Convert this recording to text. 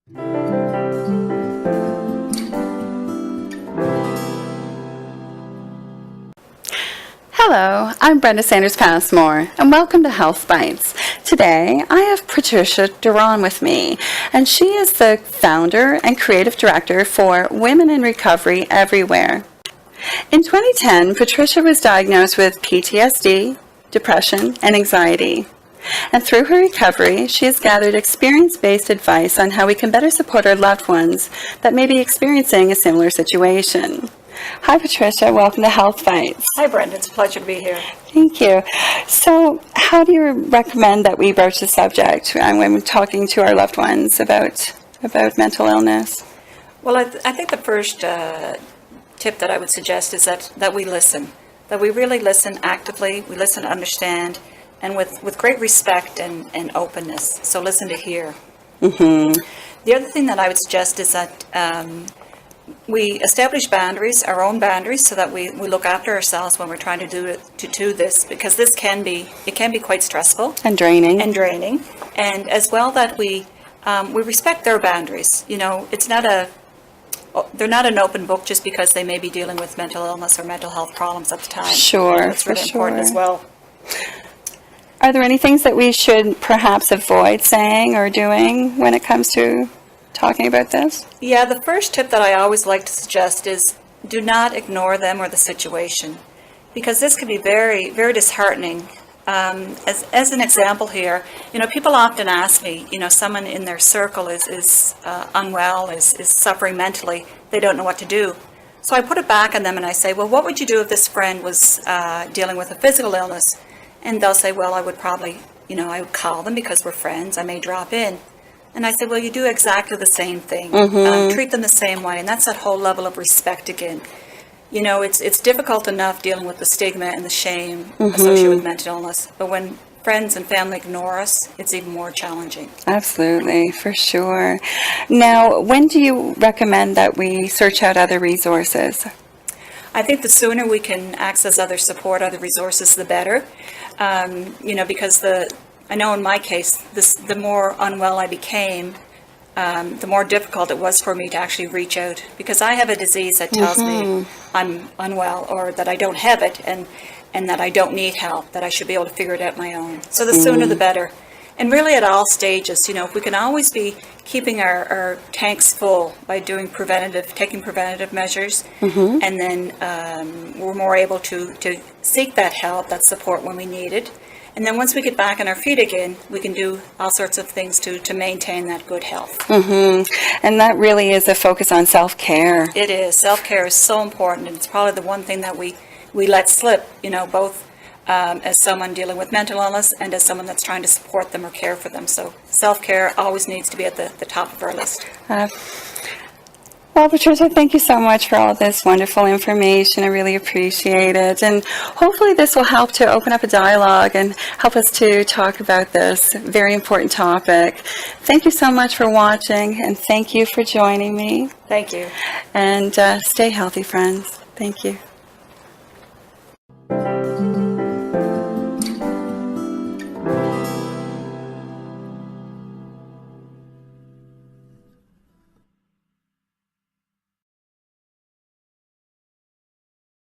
Hello, I'm Brenda Sanders-Passmore, and welcome to Health Bites. Today, I have Patricia Duran with me, and she is the founder and creative director for Women in Recovery Everywhere. In 2010, Patricia was diagnosed with PTSD, depression, and anxiety. And through her recovery, she has gathered experience-based advice on how we can better support our loved ones that may be experiencing a similar situation. Hi, Patricia. Welcome to Health Bites. Hi, Brenda. It's a pleasure to be here. Thank you. So, how do you recommend that we broach the subject when we're talking to our loved ones about mental illness? Well, I think the first tip that I would suggest is that we listen, that we really listen actively, we listen to understand, and with great respect and openness. So listen to hear. Mm-hmm. The other thing that I would suggest is that we establish boundaries, our own boundaries, so that we look after ourselves when we're trying to do this, because this can be quite stressful And draining. and as well that we respect their boundaries. You know, they're not an open book just because they may be dealing with mental illness or mental health problems at the time. Sure, That's really important as well. Are there any things that we should perhaps avoid saying or doing when it comes to talking about this? Yeah, the first tip that I always like to suggest is do not ignore them or the situation, because this can be very, very disheartening. As an example here, you know, people often ask me, you know, someone in their circle is unwell, is suffering mentally, they don't know what to do. So I put it back on them and I say, well, what would you do if this friend was dealing with a physical illness? And they'll say, well, I would probably, you know, I would call them because we're friends, I may drop in. And I said, well, you do exactly the same thing. Mm-hmm. Treat them the same way, and that's that whole level of respect again. You know, it's difficult enough dealing with the stigma and the shame associated with mental illness, but when friends and family ignore us, it's even more challenging. Absolutely, for sure. Now, when do you recommend that we search out other resources? I think the sooner we can access other support, other resources, the better. You know, because I know in my case, the more unwell I became, the more difficult it was for me to actually reach out, because I have a disease that tells me I'm unwell, or that I don't have it, and that I don't need help, that I should be able to figure it out my own. So the sooner the better. And really at all stages, you know, if we can always be keeping our tanks full by taking preventative measures, and then we're more able to seek that help, that support when we need it. And then once we get back on our feet again, we can do all sorts of things to maintain that good health. And that really is a focus on self-care. It is. Self-care is so important, and it's probably the one thing that we let slip, you know, both as someone dealing with mental illness and as someone that's trying to support them or care for them. So self-care always needs to be at the top of our list. Well, Patricia, thank you so much for all of this wonderful information. I really appreciate it. And hopefully this will help to open up a dialogue and help us to talk about this very important topic. Thank you so much for watching, and thank you for joining me. Thank you. And stay healthy, friends. Thank you.